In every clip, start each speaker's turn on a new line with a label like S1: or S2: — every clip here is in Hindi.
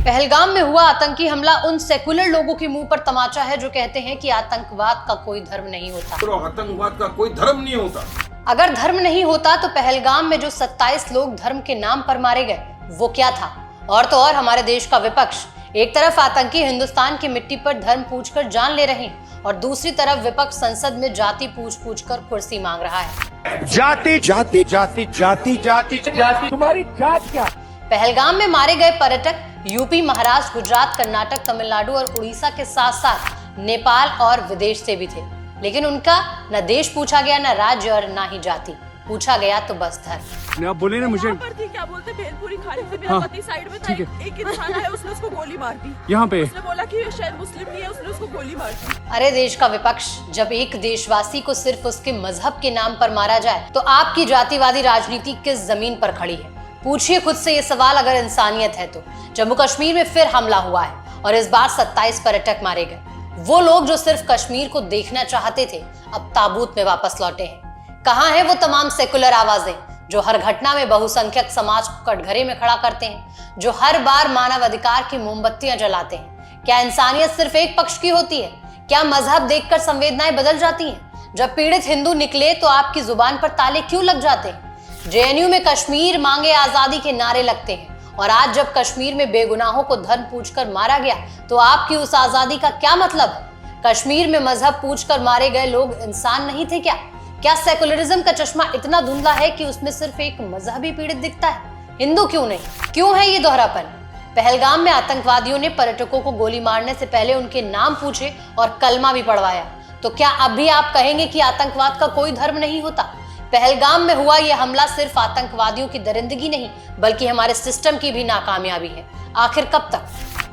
S1: पहलगाम में हुआ आतंकी हमला उन सेकुलर लोगों के मुंह पर तमाचा है जो कहते हैं कि आतंकवाद का कोई धर्म नहीं होता।
S2: तो आतंकवाद का कोई धर्म नहीं होता।
S1: अगर धर्म नहीं होता तो पहलगाम में जो 27 लोग धर्म के नाम पर मारे गए वो क्या था? और तो और हमारे देश का विपक्ष एक तरफ आतंकी हिंदुस्तान की मिट्टी पर धर्म पूछकर जान ले रहे हैं और दूसरी तरफ विपक्ष संसद में जाति पूछ कर कुर्सी मांग रहा है।
S3: जाति जाति जाति जाति जाति जाति तुम्हारी जात क्या?
S1: पहलगाम में मारे गए पर्यटक यूपी, महाराष्ट्र, गुजरात, कर्नाटक, तमिलनाडु और उड़ीसा के साथ साथ नेपाल और विदेश से भी थे, लेकिन उनका न देश पूछा गया, न राज्य और न ही जाति पूछा गया, तो बस धर्म।
S4: आप बोले ना मुझे
S5: क्या बोलते भेलपुरी खाने से मेरा पति साइड में था, एक इंसान है उसने उसको गोली मार दी।
S4: यहाँ पे
S5: उसने बोला कि शायद मुस्लिम नहीं है, उसने उसको गोली मार दी।
S1: अरे देश का विपक्ष, जब एक देशवासी को सिर्फ उसके मजहब के नाम पर मारा जाए तो आपकी जातिवादी राजनीति किस जमीन पर खड़ी है? पूछिए खुद से ये सवाल अगर इंसानियत है तो। जम्मू कश्मीर में फिर हमला हुआ है और इस बार 27 पर्यटक मारे गए। वो लोग जो सिर्फ कश्मीर को देखना चाहते थे अब ताबूत में वापस लौटे हैं। कहाँ है वो तमाम सेकुलर आवाजें जो हर घटना में बहुसंख्यक समाज को कटघरे में खड़ा करते हैं, जो हर बार मानव अधिकार की मोमबत्तियां जलाते हैं? क्या इंसानियत सिर्फ एक पक्ष की होती है? क्या मजहब देखकर संवेदनाएं बदल जाती हैं? जब पीड़ित हिंदू निकले तो आपकी जुबान पर ताले क्यों लग जाते हैं? जेएनयू में कश्मीर मांगे आजादी के नारे लगते हैं और आज जब कश्मीर में बेगुनाहों को धर्म पूछकर मारा गया तो आपकी उस आजादी का क्या मतलब है? कश्मीर में मजहब पूछकर मारे गए लोग इंसान नहीं थे क्या? क्या सेकुलरिज्म का चश्मा इतना धुंधला है कि उसमें सिर्फ एक मजहब ही पीड़ित दिखता है, हिंदू क्यों नहीं? क्यों है ये दोहरापन? पहलगाम में आतंकवादियों ने पर्यटकों को गोली मारने से पहले उनके नाम पूछे और कलमा भी पढ़वाया, तो क्या अब भी आप कहेंगे कि आतंकवाद का कोई धर्म नहीं होता? पहलगाम में हुआ यह हमला सिर्फ आतंकवादियों की दरिंदगी नहीं बल्कि हमारे सिस्टम की भी नाकामयाबी है। आखिर कब तक?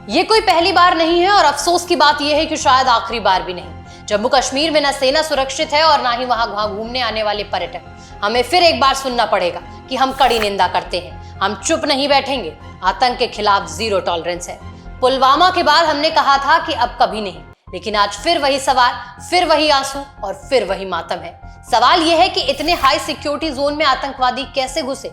S1: ये कोई पहली बार नहीं है और अफसोस की बात यह है कि शायद आखिरी बार भी नहीं। जम्मू कश्मीर में न सेना सुरक्षित है और ना ही वहां घूमने आने वाले पर्यटक। हमें फिर एक बार सुनना पड़ेगा कि हम कड़ी निंदा करते हैं, हम चुप नहीं बैठेंगे, आतंक के खिलाफ जीरो टॉलरेंस है। पुलवामा के बाद हमने कहा था कि अब कभी नहीं, लेकिन आज फिर वही सवाल, फिर वही आंसू और फिर वही मातम है। सवाल यह है कि इतने हाई सिक्योरिटी जोन में आतंकवादी कैसे घुसे?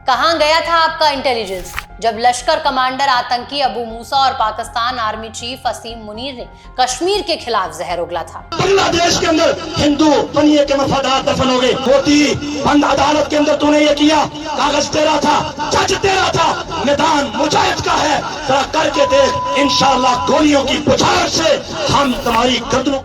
S1: कहां गया था आपका इंटेलिजेंस जब लश्कर कमांडर आतंकी अबू मूसा और पाकिस्तान आर्मी चीफ असीम मुनीर ने कश्मीर के खिलाफ जहर उगला था?
S6: बांग्लादेश के अंदर हिंदू बनिए के मफादात दफन हो गए। मोती बंद अदालत के अंदर तूने ये किया, कागज तेरा था, जज तेरा था, मैदान मुजाहिद का है, जरा करके देख। इंशाअल्लाह गोलियों की बुछार से हम तुम्हारी गर्दनों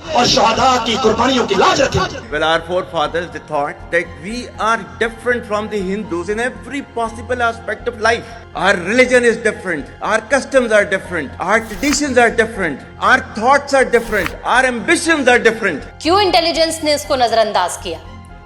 S6: और शहादा की कुर्बानियों की लाज रखेंगे।
S7: Well, our forefathers they thought that we are different from the Hindus in every possible aspect of life. Our religion is different, our customs are different, our traditions are different, our thoughts are different, our ambitions are different.
S1: क्यों इंटेलिजेंस ने इसको नजरअंदाज किया?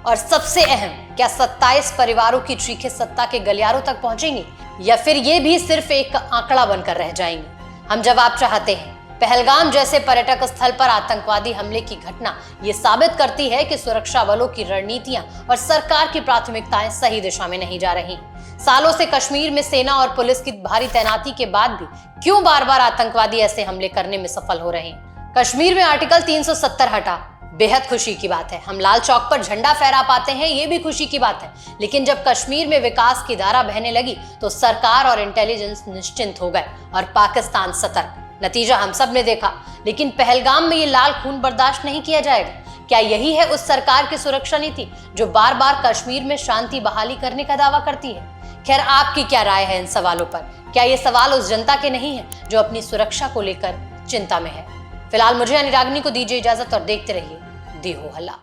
S1: और सबसे अहम, क्या 27 परिवारों की चीखें सत्ता के गलियारों तक पहुंचेंगी या फिर ये भी सिर्फ एक आंकड़ा बनकर रह जाएंगे? हम जवाब चाहते हैं। पहलगाम जैसे पर्यटक स्थल पर आतंकवादी हमले की घटना ये साबित करती है कि सुरक्षा बलों की रणनीतियां और सरकार की प्राथमिकताएं सही दिशा में नहीं जा रही। सालों से कश्मीर में सेना और पुलिस की भारी तैनाती के बाद भी क्यों बार बार आतंकवादी ऐसे हमले करने में सफल हो रहे हैं? कश्मीर में आर्टिकल 370 हटा, बेहद खुशी की बात है। हम लाल चौक पर झंडा फहरा पाते हैं, ये भी खुशी की बात है। लेकिन जब कश्मीर में विकास की धारा बहने लगी तो सरकार और इंटेलिजेंस निश्चिंत हो गए और पाकिस्तान सतर्क। नतीजा हम सब ने देखा। लेकिन पहलगाम में ये लाल खून बर्दाश्त नहीं किया जाएगा। क्या यही है उस सरकार की सुरक्षा नीति जो बार बार कश्मीर में शांति बहाली करने का दावा करती है? खैर, आपकी क्या राय है इन सवालों पर? क्या ये सवाल उस जनता के नहीं है जो अपनी सुरक्षा को लेकर चिंता में है? फिलहाल मुझे यानी रागनी को दीजिए इजाजत और देखते रहिए दी हो हल्ला।